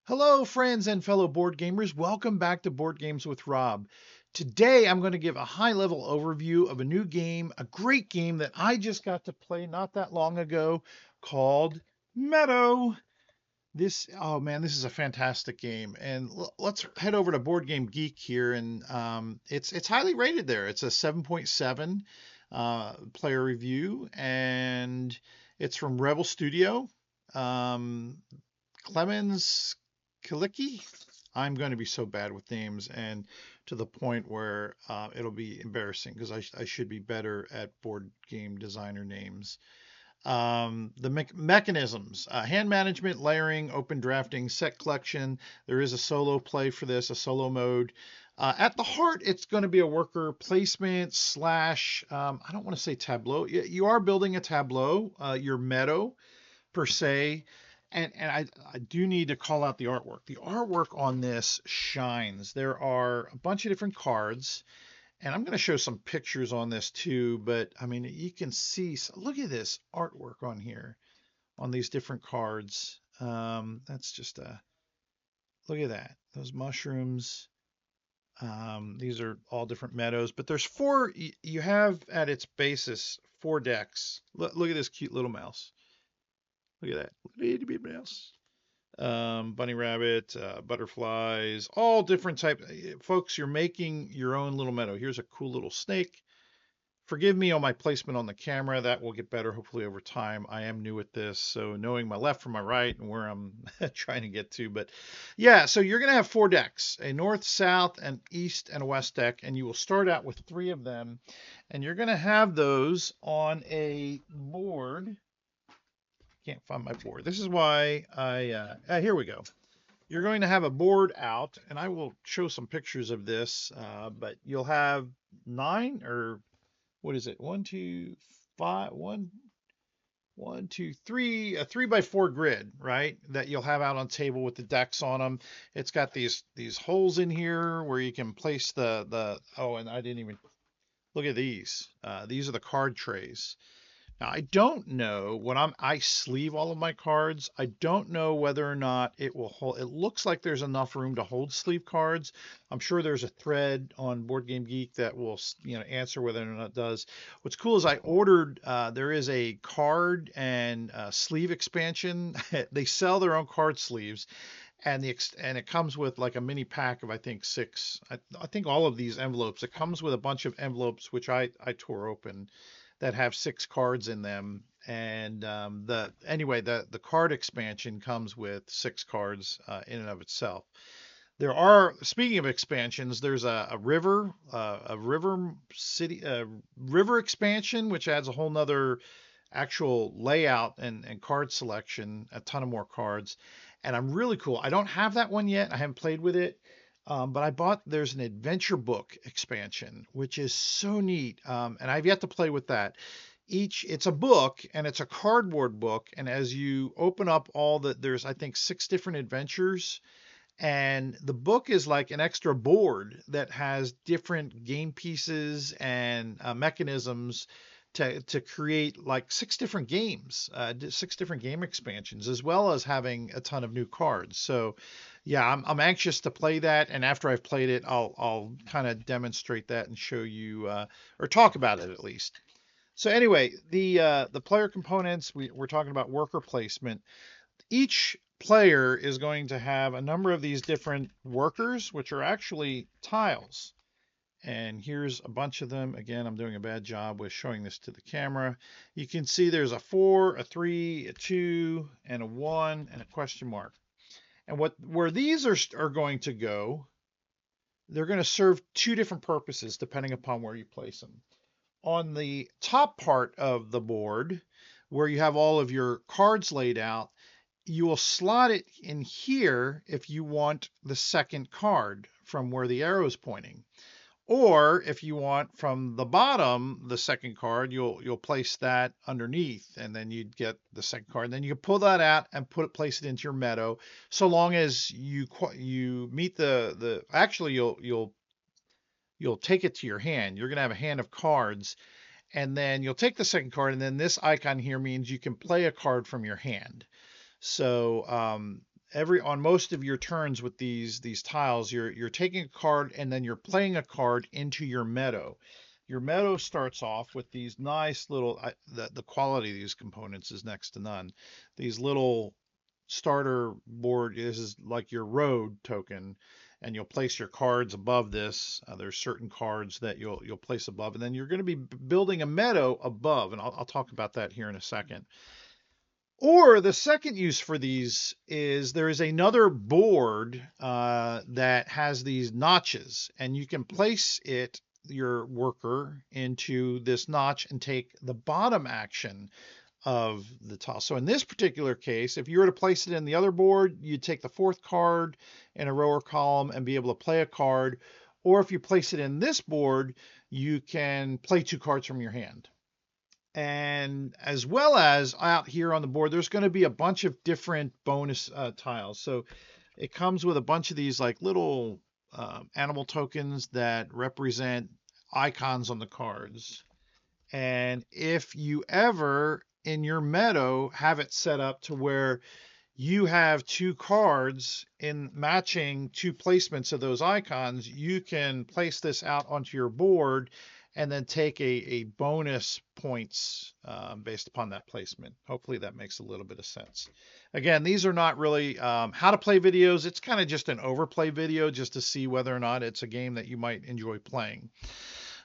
Hello, friends and fellow board gamers. Welcome back to Board Games with Rob. Today, I'm going to give a high-level overview of a new game, a great game that I just got to play not that long ago called Meadow. Oh man, this is a fantastic game. And let's head over to Board Game Geek here, and it's highly rated there. It's a 7.7 player review, and it's from Rebel Studio. Um, Clemens Kilicki. I'm going to be so bad with names and to the point where it'll be embarrassing because I should be better at board game designer names. The mechanisms, hand management, layering, open drafting, set collection. There is a solo play for this, a solo mode. At the heart, it's going to be a worker placement slash, I don't want to say tableau. You are building a tableau, your meadow per se. And I do need to call out the artwork. The artwork on this shines. There are a bunch of different cards, and I'm going to show some pictures on this too. But I mean, you can see, look at this artwork on here on these different cards. That's just a look at that. Those mushrooms. These are all different meadows, but there's four. You have at its basis four decks. Look at this cute little mouse. Look at that. Little baby mouse. Bunny rabbit, butterflies, all different types. Folks, you're making your own little meadow. Here's a cool little snake. Forgive me on my placement on the camera. That will get better hopefully over time. I am new at this, so knowing my left from my right and where I'm trying to get to. But yeah, so you're going to have four decks, a north, south, and east and a west deck, and you will start out with three of them. And you're going to have those on a board. Can't find my board. This is why here we go. You're going to have a board out, and I will show some pictures of this, but you'll have nine or what is it? One, two, five, one, two, three, a 3x4 grid, right? That you'll have out on table with the decks on them. It's got these holes in here where you can place the oh, and I didn't even look at these. These are the card trays. Now, I don't know when I sleeve all of my cards. I don't know whether or not it will hold. It looks like there's enough room to hold sleeve cards. I'm sure there's a thread on Board Game Geek that will, answer whether or not it does. What's cool is I ordered. There is a card and sleeve expansion. They sell their own card sleeves, and it comes with like a mini pack of I think six. I think all of these envelopes. It comes with a bunch of envelopes which I tore open that have six cards in them. And the card expansion comes with six cards in and of itself. There are, speaking of expansions, there's a river city, river expansion, which adds a whole nother actual layout and card selection, a ton of more cards. And I'm really cool. I don't have that one yet. I haven't played with it. But there's an adventure book expansion, which is so neat. And I've yet to play with that. It's a book and it's a cardboard book. And as you open up there's, I think, six different adventures. And the book is like an extra board that has different game pieces and mechanisms to create like six different games, six different game expansions, as well as having a ton of new cards. So, yeah, I'm anxious to play that, and after I've played it, I'll kind of demonstrate that and show you or talk about it at least. So anyway, the player components we're talking about worker placement. Each player is going to have a number of these different workers, which are actually tiles. And here's a bunch of them. Again, I'm doing a bad job with showing this to the camera. You can see there's a 4, a 3, a 2, and a 1, and a question mark. And where these are going to go, they're going to serve two different purposes depending upon where you place them. On the top part of the board, where you have all of your cards laid out, you will slot it in here if you want the second card from where the arrow is pointing. Or if you want from the bottom, the second card, you'll place that underneath, and then you'd get the second card. And then you can pull that out and place it into your meadow. So long as you meet actually you'll take it to your hand. You're gonna have a hand of cards, and then you'll take the second card, and then this icon here means you can play a card from your hand. So on most of your turns with these tiles, you're taking a card and then you're playing a card into your meadow. Your meadow starts off with these nice little, the quality of these components is next to none. These little starter board, this is like your road token, and you'll place your cards above this. There's certain cards that you'll place above, and then you're going to be building a meadow above, and I'll talk about that here in a second. Or the second use for these is there is another board that has these notches, and you can place your worker, into this notch and take the bottom action of the tile. So in this particular case, if you were to place it in the other board, you'd take the fourth card in a row or column and be able to play a card. Or if you place it in this board, you can play 2 cards from your hand. And as well as out here on the board, there's going to be a bunch of different bonus tiles. So it comes with a bunch of these like little animal tokens that represent icons on the cards. And if you ever in your meadow have it set up to where you have 2 cards in matching 2 placements of those icons, you can place this out onto your board and then take a bonus points based upon that placement. Hopefully that makes a little bit of sense. Again, these are not really how to play videos. It's kind of just an overplay video just to see whether or not it's a game that you might enjoy playing.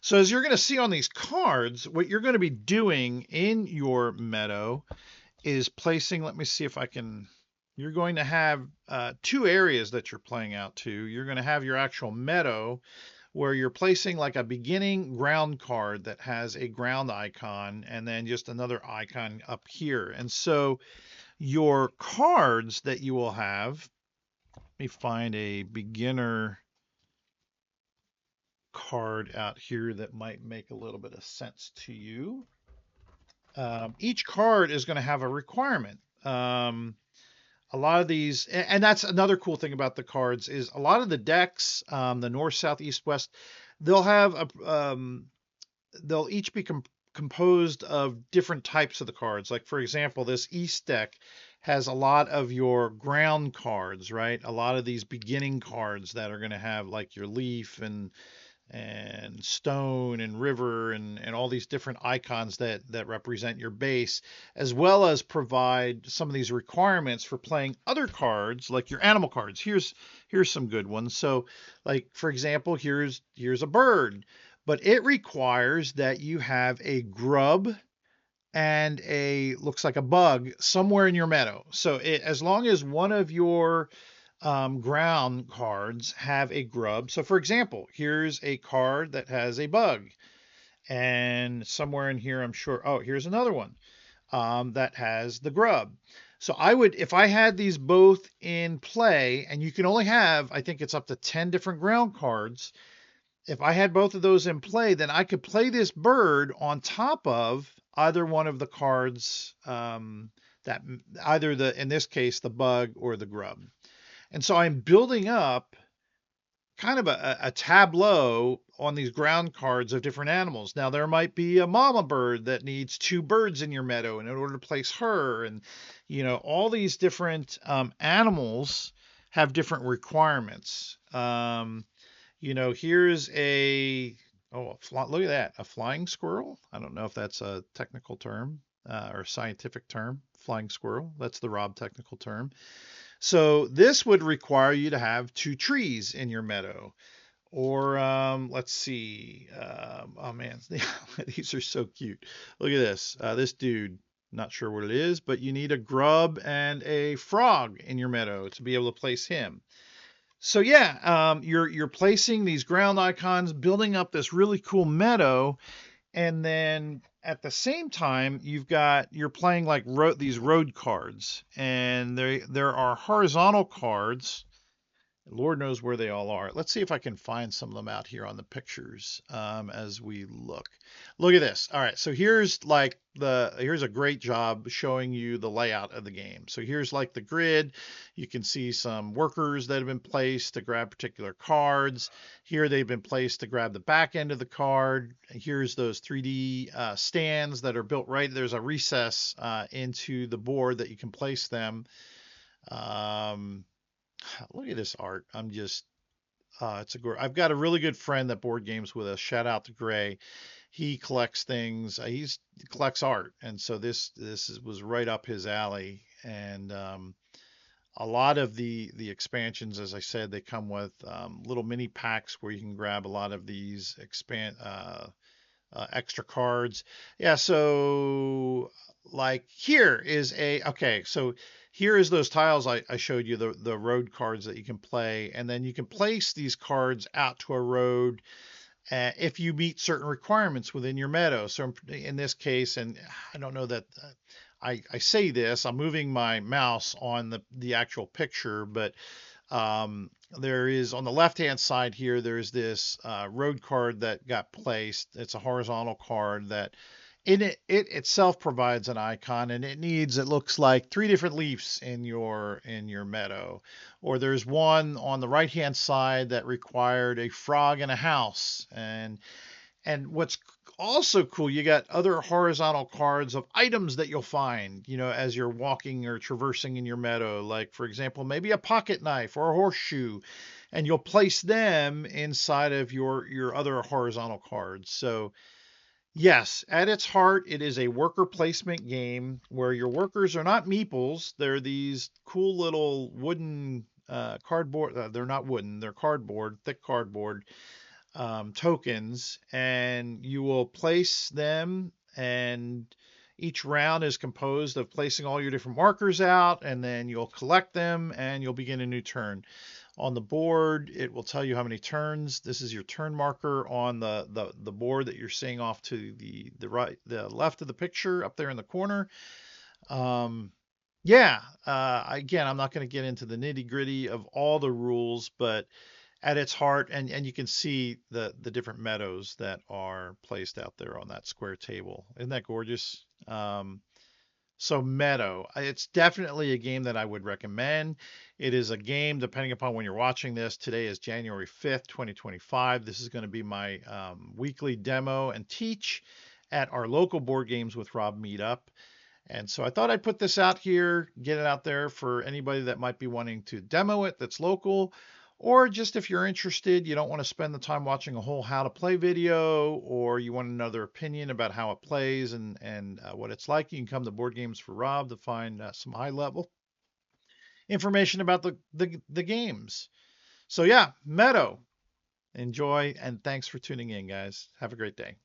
So as you're going to see on these cards, what you're going to be doing in your meadow is placing, let me see if I can, you're going to have 2 areas that you're playing out to. You're going to have your actual meadow where you're placing like a beginning ground card that has a ground icon and then just another icon up here. And so your cards that you will have, let me find a beginner card out here that might make a little bit of sense to you. Each card is going to have a requirement. A lot of these, and that's another cool thing about the cards, is a lot of the decks, the north, south, east, west, they'll have they'll each be composed of different types of the cards. Like for example, this east deck has a lot of your ground cards, right? A lot of these beginning cards that are going to have like your leaf and stone and river and all these different icons that represent your base, as well as provide some of these requirements for playing other cards like your animal cards. Here's some good ones. So like for example, here's a bird, but it requires that you have a grub and looks like a bug somewhere in your meadow. So as long as one of your ground cards have a grub. So for example, here's a card that has a bug, and somewhere in here, I'm sure, oh, here's another one that has the grub. So I would, if I had these both in play, and you can only have, I think it's up to 10 different ground cards. If I had both of those in play, then I could play this bird on top of either one of the cards that either in this case, the bug or the grub. And so I'm building up kind of a tableau on these ground cards of different animals. Now there might be a mama bird that needs 2 birds in your meadow, and in order to place her, and all these different animals have different requirements. Here's look at that, a flying squirrel. I don't know if that's a technical term or a scientific term, flying squirrel. That's the Rob technical term. So this would require you to have 2 trees in your meadow. Or let's see. Oh man, these are so cute. Look at this. This dude, not sure what it is, but you need a grub and a frog in your meadow to be able to place him. So yeah, you're placing these ground icons, building up this really cool meadow, and then at the same time, you're playing like these road cards, and there are horizontal cards. Lord knows where they all are. Let's see if I can find some of them out here on the pictures as we look. Look at this. All right, so here's a great job showing you the layout of the game. So here's like the grid. You can see some workers that have been placed to grab particular cards. Here they've been placed to grab the back end of the card. Here's those 3D stands that are built right. There's a recess into the board that you can place them. look at this art. I've got a really good friend that board games with us. Shout out to Gray. He collects things. He collects art, and so was right up his alley. And a lot of the expansions, as I said, they come with little mini packs where you can grab a lot of these extra cards. Yeah, so like here is those tiles I showed you, the road cards that you can play, and then you can place these cards out to a road if you meet certain requirements within your meadow. So in this case, and I don't know that I say this, I'm moving my mouse on the actual picture, but there is on the left-hand side here, there's this road card that got placed. It's a horizontal card that it itself provides an icon, and it looks like three different leaves in your meadow. Or there's one on the right-hand side that required a frog in a house. And what's also cool, you got other horizontal cards of items that you'll find, as you're walking or traversing in your meadow. Like, for example, maybe a pocket knife or a horseshoe, and you'll place them inside of your other horizontal cards. So, yes, at its heart, it is a worker placement game where your workers are not meeples. They're these cool little wooden cardboard. They're not wooden, they're cardboard, thick cardboard tokens, and you will place them, and each round is composed of placing all your different markers out, and then you'll collect them and you'll begin a new turn. On the board, it will tell you how many turns. This is your turn marker on the board that you're seeing off to the left of the picture up there in the corner. Yeah, again, I'm not going to get into the nitty gritty of all the rules, but at its heart, and you can see the different meadows that are placed out there on that square table. Isn't that gorgeous? So Meadow, it's definitely a game that I would recommend. It is a game, depending upon when you're watching this. Today is January 5th, 2025. This is going to be my weekly demo and teach at our local Board Games with Rob meetup. And so I thought I'd put this out here, get it out there for anybody that might be wanting to demo it that's local, or just if you're interested, you don't want to spend the time watching a whole how to play video, or you want another opinion about how it plays and what it's like, you can come to Board Games for Rob to find some high level information about the games. So yeah, Meadow, enjoy, and thanks for tuning in, guys. Have a great day.